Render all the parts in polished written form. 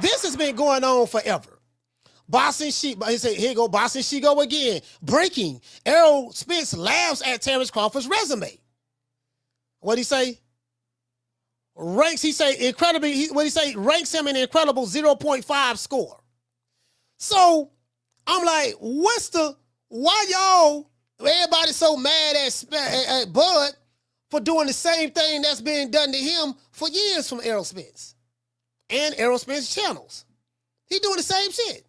This has been going on forever. Boxing she, he said, here go boxing she go again. Breaking. Errol Spence laughs at Terence Crawford's resume. What'd he say? Ranks, he say, incredibly, what'd he say? Ranks him an incredible 0.5 score. So, I'm like, why y'all, everybody so mad at Bud for doing the same thing that's been done to him for years from Errol Spence and Errol Spence channels. He doing the same shit.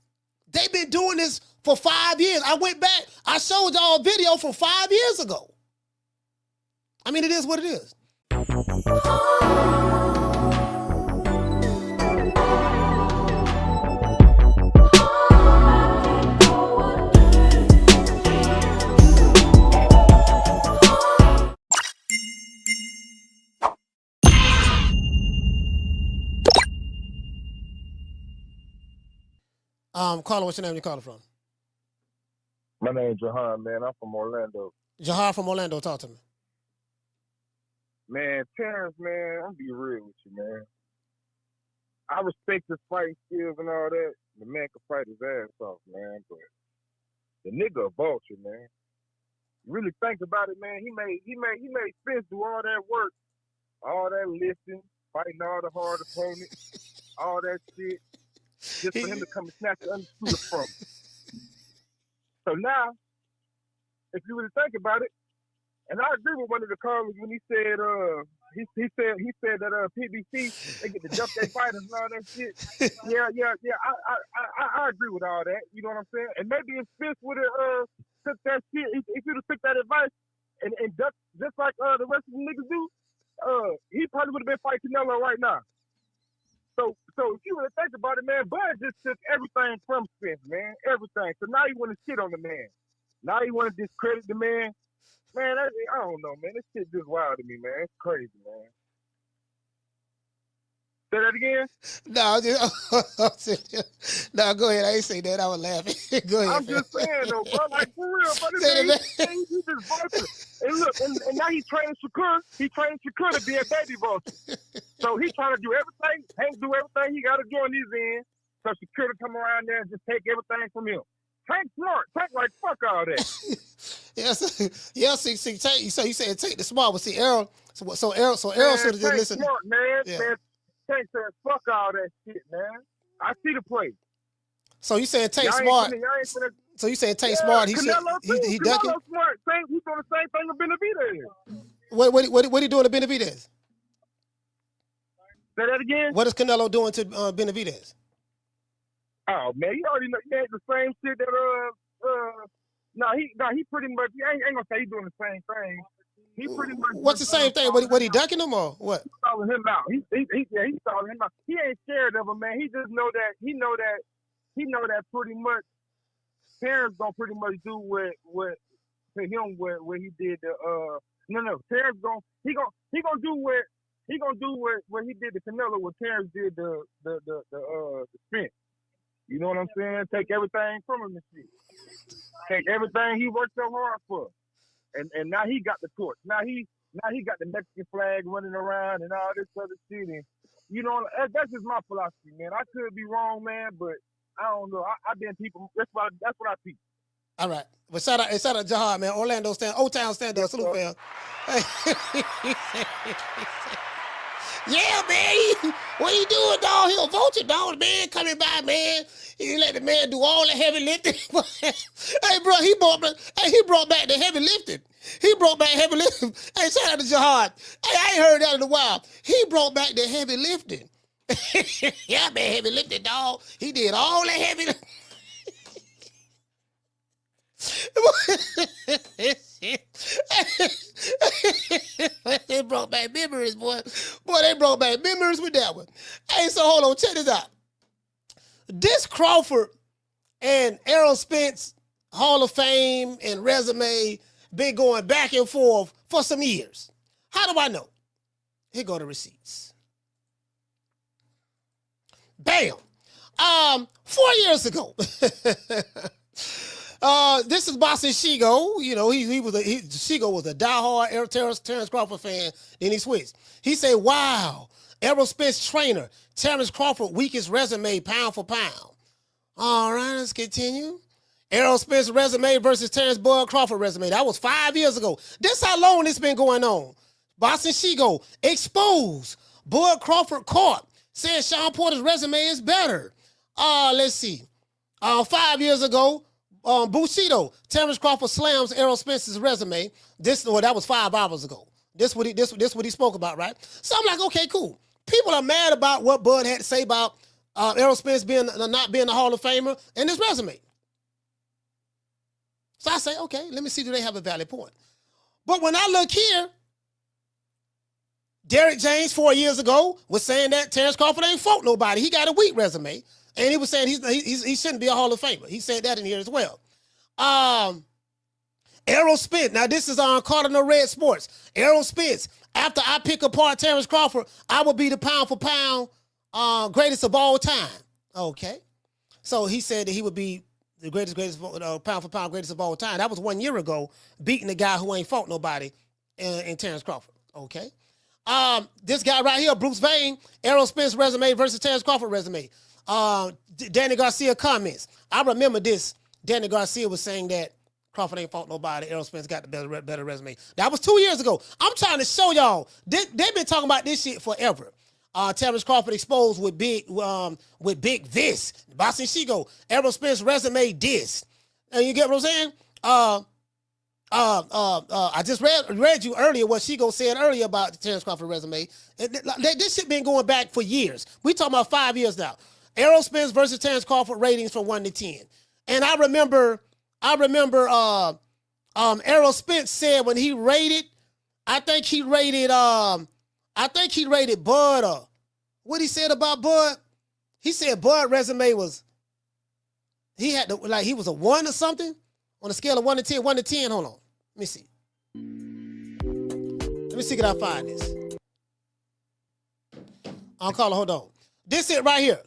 They've been doing this for 5 years. I went back, I showed y'all a video from 5 years ago. I mean, it is what it is. Carla, what's your name? You calling from? My name's Jihad, man. I'm from Orlando. Jihad from Orlando. Talk to me. Man, Terence, man, I'm gonna be real with you, man. I respect his fighting skills and all that. The man can fight his ass off, man, but the nigga a vulture, man. You really think about it, man. He made Spence do all that work, all that lifting, fighting all the hard opponents, all that shit, just for him to come and snatch the undisputed from him. So now, if you really think about it, and I agree with one of the callers when he said he said that PBC they get to jump their fighters and all that shit. Yeah. I agree with all that. You know what I'm saying? And maybe if Spence would have took that shit, if he'd have took that advice and ducked just like the rest of the niggas do, he probably would have been fighting Canelo right now. So if you really think about it, man, Bud just took everything from Spence, man, everything. So now you want to shit on the man. Now you want to discredit the man. Man, I don't know, man. This shit just wild to me, man. It's crazy, man. Say that again? No, go ahead. I ain't say that. I was laughing. Go ahead. I'm just saying, though, bro. Like, for real, bro. He just vulture. And look, and now he training Shakur. He training Shakur to be a baby vulture. So he trying to do everything. Hank do everything he got to do on his end. So Shakur to come around there and just take everything from him. Tank smart. Tank like, fuck all that. See, Tank, so you said take the smart, but see, Errol, so Errol should have just listened. Smart, man. Yeah. Man. Tank said, fuck all that shit, man. I see the play. So you saying Tank smart? So you saying Tank smart? He ducking. Canelo smart. Tank, he's doing the same thing with Benavidez. What he doing to Benavidez? Say that again. What is Canelo doing to Benavidez? Oh man, you already know he had the same shit that he pretty much I ain't gonna say he's doing the same thing. He pretty much what's the same thing? What he ducking him or what? He's stalling him out. He's stalling him out. He ain't scared of him, man. He just know that he know that pretty much Terence gonna pretty much do what to him what he did to Terence gonna do what he did to Canelo, what Terence did the Spence. You know what I'm saying? Take everything from him and shit. Take everything he worked so hard for. And now he got the torch. Now he got the Mexican flag running around and all this other shit. And you know, that's just my philosophy, man. I could be wrong, man, but I don't know. I've been people. That's what I teach. All right. Well, shout out Jihad, man. Orlando Old Town stand up. Salute, fam. Yeah, man. What he doing, dog? He a vulture, dog. The man coming by, man. He let the man do all the heavy lifting. Hey, bro, he brought back the heavy lifting. He brought back heavy lifting. Hey, shout out to Jihad. Hey, I ain't heard that in a while. He brought back the heavy lifting. Yeah, man, heavy lifting, dog. He did all the heavy lifting. They brought back memories, boy. They brought back memories with that one. Hey, so hold on, check this out. This Crawford and Errol Spence Hall of Fame and resume been going back and forth for some years. How do I know? Here go the receipts. Bam. 4 years ago. This is Boxing Shigo. You know, Shigo was a diehard Terence Crawford fan. Then he switched. He said, "Wow, Errol Spence trainer. Terence Crawford weakest resume pound for pound. All right, let's continue. Errol Spence resume versus Terence Bud Crawford resume. That was 5 years ago. This how long this been going on. Boston Shigo exposed. Bud Crawford caught. Said Sean Porter's resume is better. Let's see. 5 years ago, Bushido, Terence Crawford slams Errol Spence's resume. That was 5 hours ago. This what he spoke about, right? So I'm like, okay, cool. People are mad about what Bud had to say about Errol Spence not being a Hall of Famer and his resume. So I say, okay, let me see, do they have a valid point? But when I look here, Derrick James 4 years ago was saying that Terence Crawford ain't fought nobody. He got a weak resume. And he was saying he shouldn't be a Hall of Famer. He said that in here as well. Errol Spence. Now, this is on Cardinal Red Sports. Errol Spence. After I pick apart Terence Crawford, I will be the pound for pound greatest of all time. Okay. So he said that he would be the greatest pound for pound greatest of all time. That was 1 year ago, beating the guy who ain't fought nobody in Terence Crawford. Okay. This guy right here, Bruce Vane, Errol Spence resume versus Terence Crawford resume. Danny Garcia comments. I remember this. Danny Garcia was saying that Crawford ain't fought nobody. Errol Spence got the better resume. That was 2 years ago. I'm trying to show y'all. They've been talking about this shit forever. Terence Crawford exposed with big this. Boston Shigo. Errol Spence resume this. And you get what I'm saying? I just read you earlier what Shigo said earlier about the Terence Crawford resume. This shit been going back for years. We talking about 5 years now. Errol Spence versus Terence Crawford ratings from 1 to 10. And I remember Errol Spence said when he rated, I think he rated Bud. What he said about Bud? He said Bud resume was he was a 1 or something on a scale of 1 to 10. 1 to 10. Hold on, let me see. Can I find this? I'll call it. Hold on. This it right here.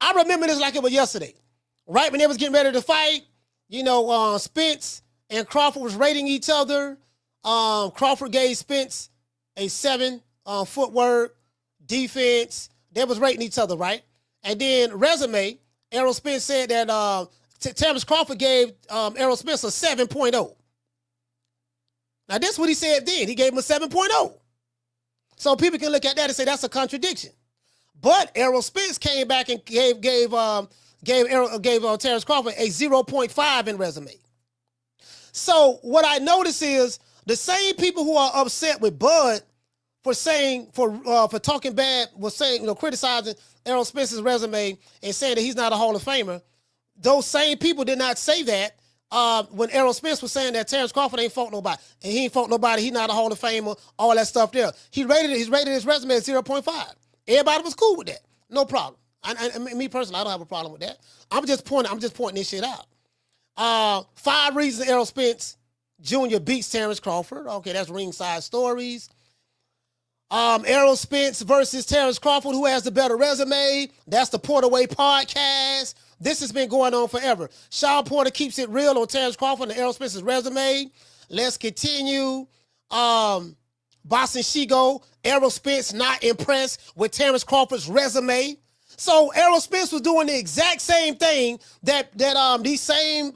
I remember this like it was yesterday. Right when they was getting ready to fight, Spence and Crawford was rating each other. Crawford gave Spence a 7 footwork, defense. They was rating each other, right? And then resume, Errol Spence said that Terence Crawford gave Errol Spence a 7.0. Now, this is what he said then. He gave him a 7.0. So people can look at that and say that's a contradiction. But Errol Spence came back and gave Terence Crawford a 0.5 in resume. So what I notice is the same people who are upset with Bud for talking bad, criticizing Errol Spence's resume and saying that he's not a Hall of Famer. Those same people did not say that when Errol Spence was saying that Terence Crawford ain't fought nobody. And he ain't fought nobody. He's not a Hall of Famer. All that stuff there. He's rated his resume at 0.5. Everybody was cool with that. No problem. I me personally, I don't have a problem with that. I'm just pointing this shit out. 5 reasons Errol Spence Jr. beats Terence Crawford. Okay, that's ringside stories. Errol Spence versus Terence Crawford, who has the better resume. That's the Porterway podcast. This has been going on forever. Sean Porter keeps it real on Terence Crawford and Errol Spence's resume. Let's continue. Boston Shigo, Errol Spence not impressed with Terence Crawford's resume. So Errol Spence was doing the exact same thing that these same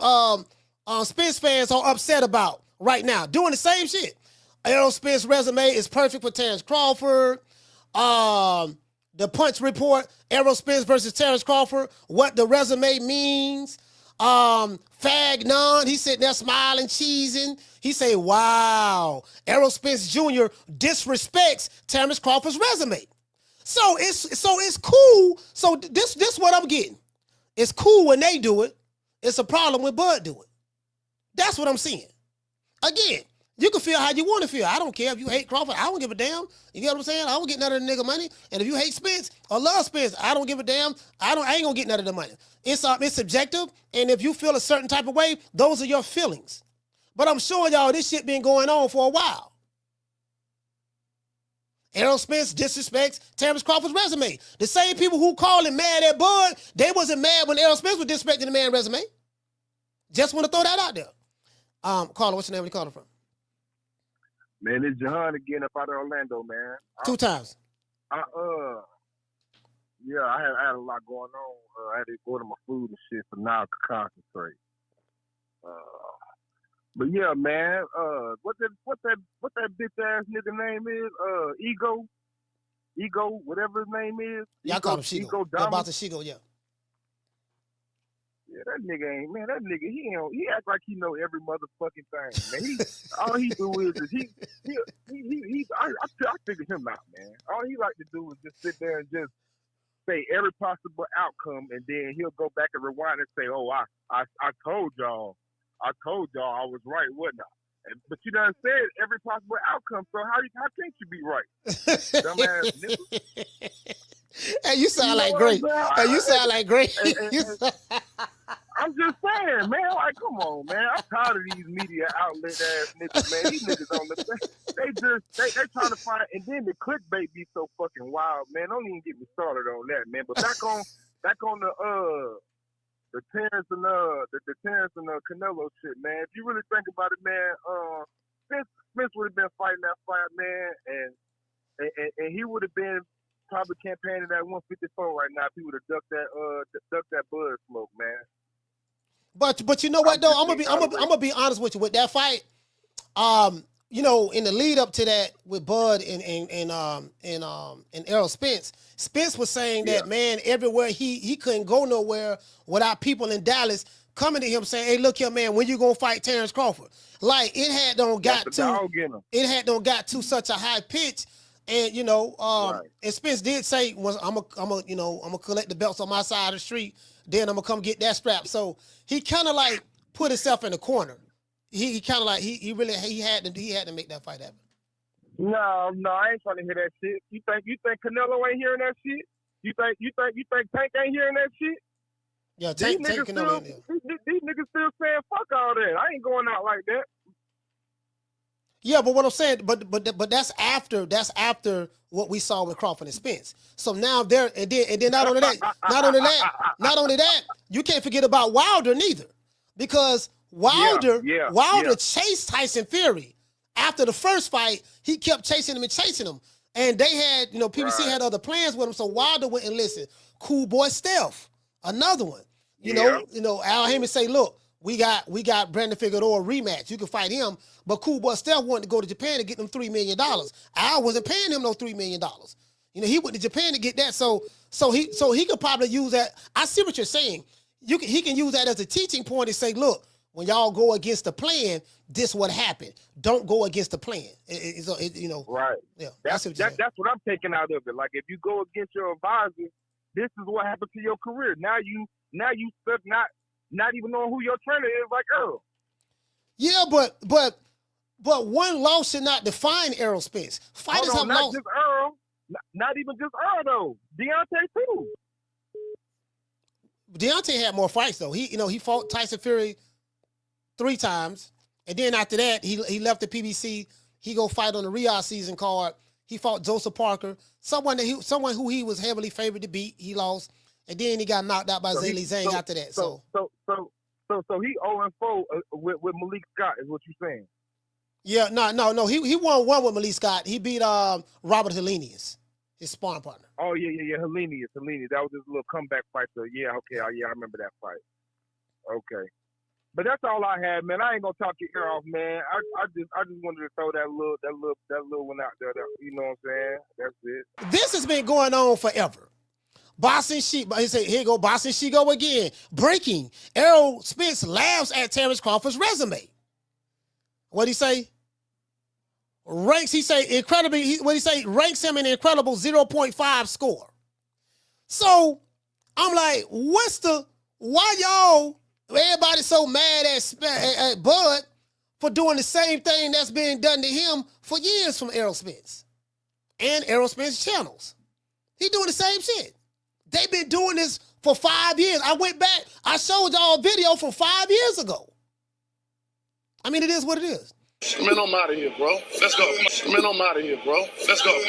Spence fans are upset about right now. Doing the same shit. Errol Spence's resume is perfect for Terence Crawford. The Punch Report, Errol Spence versus Terence Crawford, what the resume means. Fagnon, he's sitting there smiling, cheesing. He say, wow, Errol Spence Jr. disrespects Terence Crawford's resume. So it's cool. So this what I'm getting. It's cool when they do it. It's a problem when Bud do it. That's what I'm seeing. Again, you can feel how you want to feel. I don't care if you hate Crawford. I don't give a damn. You get what I'm saying? I don't get none of the nigga money. And if you hate Spence or love Spence, I don't give a damn. I ain't gonna get none of the money. It's subjective. And if you feel a certain type of way, those are your feelings. But I'm showing y'all this shit been going on for a while. Errol Spence disrespects Terence Crawford's resume. The same people who call him mad at Bud, they wasn't mad when Errol Spence was disrespecting the man's resume. Just want to throw that out there. Carla, what's your name? Where you calling from? Man, it's Jihad again up out of Orlando, man. 2 times. Yeah, I had a lot going on. I had to order my food and shit, so now I can concentrate. But yeah, man. What that bitch ass nigga name is? Ego, whatever his name is. Yeah, I call him Shigo. Ego Yeah, about the Shigo, yeah. Yeah, that nigga ain't, man. That nigga, he act like he know every motherfucking thing, man. All he do is I figured him out, man. All he like to do is just sit there and just say every possible outcome, and then he'll go back and rewind and say, "Oh, I told y'all I was right, wasn't I?" But you done said every possible outcome, so how can't you be right? Dumbass nigga. Hey, you sound like great. Hey, you sound like great. I'm just saying, man. Like, come on, man. I'm tired of these media outlet ass niggas, man. These niggas on the they trying to find, and then the clickbait be so fucking wild, man. Don't even get me started on that, man. But back on the Terence and the Terence and Canelo shit, man. If you really think about it, man, Spence would have been fighting that fight, man, and he would have been probably campaigning at 154 right now if he would have ducked that bud smoke, man. But you know what though? I'm gonna be honest with you with that fight. You know, in the lead up to that with Bud and Errol Spence, Spence was saying that, man, everywhere he couldn't go nowhere without people in Dallas coming to him saying, "Hey, look here, man, when you gonna fight Terence Crawford?" Like it had got to such a high pitch. And you know, and Spence did say, I'm gonna collect the belts on my side of the street, then I'm gonna come get that strap. So he kind of like put himself in the corner. He kind of like he had to make that fight happen. No, I ain't trying to hear that shit. You think Canelo ain't hearing that shit? You think Tank ain't hearing that shit? Yeah, Tank Canelo ain't there. These niggas still saying fuck all that. I ain't going out like that. Yeah, but what I'm saying, but that's after what we saw with Crawford and Spence. So now and then not only that, you can't forget about Wilder neither, because Wilder chased Tyson Fury after the first fight. He kept chasing him, and they had PBC had other plans with him. So Wilder went and listened. Cool Boy Steph, another one. You know Al Heyman say, look. We got Brandon Figueroa rematch. You can fight him, but Cool Boy Steph wanted to go to Japan to get them $3 million. Al wasn't paying him no $3 million. You know, he went to Japan to get that. So he could probably use that. I see what you're saying. He can use that as a teaching point and say, look, when y'all go against the plan, this what happened. Don't go against the plan. Right. Yeah. That's what I'm taking out of it. Like if you go against your advisor, this is what happened to your career. Now you stuck not even knowing who your trainer is, like Errol. Yeah, but one loss should not define Errol Spence. Fighters have lost. Just Errol, not even just Errol though. Deontay too. Deontay had more fights though. He fought Tyson Fury 3 times, and then after that he left the PBC. He go fight on the Riyadh season card. He fought Joseph Parker, someone who he was heavily favored to beat. He lost. And then he got knocked out by Zhang Zhang after that. So he 0-4 with Malik Scott is what you're saying? Yeah, no. He won one with Malik Scott. He beat Robert Helenius, his sparring partner. Oh yeah, Helenius. That was his little comeback fight. So yeah, okay, I remember that fight. Okay, but that's all I had, man. I ain't gonna talk your ear off, man. I just wanted to throw that little one out there. You know what I'm saying? That's it. This has been going on forever. Boxing he said, here go Boxing she go again. Breaking. Errol Spence laughs at Terence Crawford's resume. What'd he say? Ranks him an incredible 0.5 score. So I'm like, why everybody so mad at Bud for doing the same thing that's been done to him for years from Errol Spence and Errol Spence channels. He doing the same shit. They've been doing this for 5 years. I went back. I showed y'all a video from 5 years ago. I mean, it is what it is. Man, I'm out of here, bro. Let's go. Man, I'm out of here, bro. Let's go.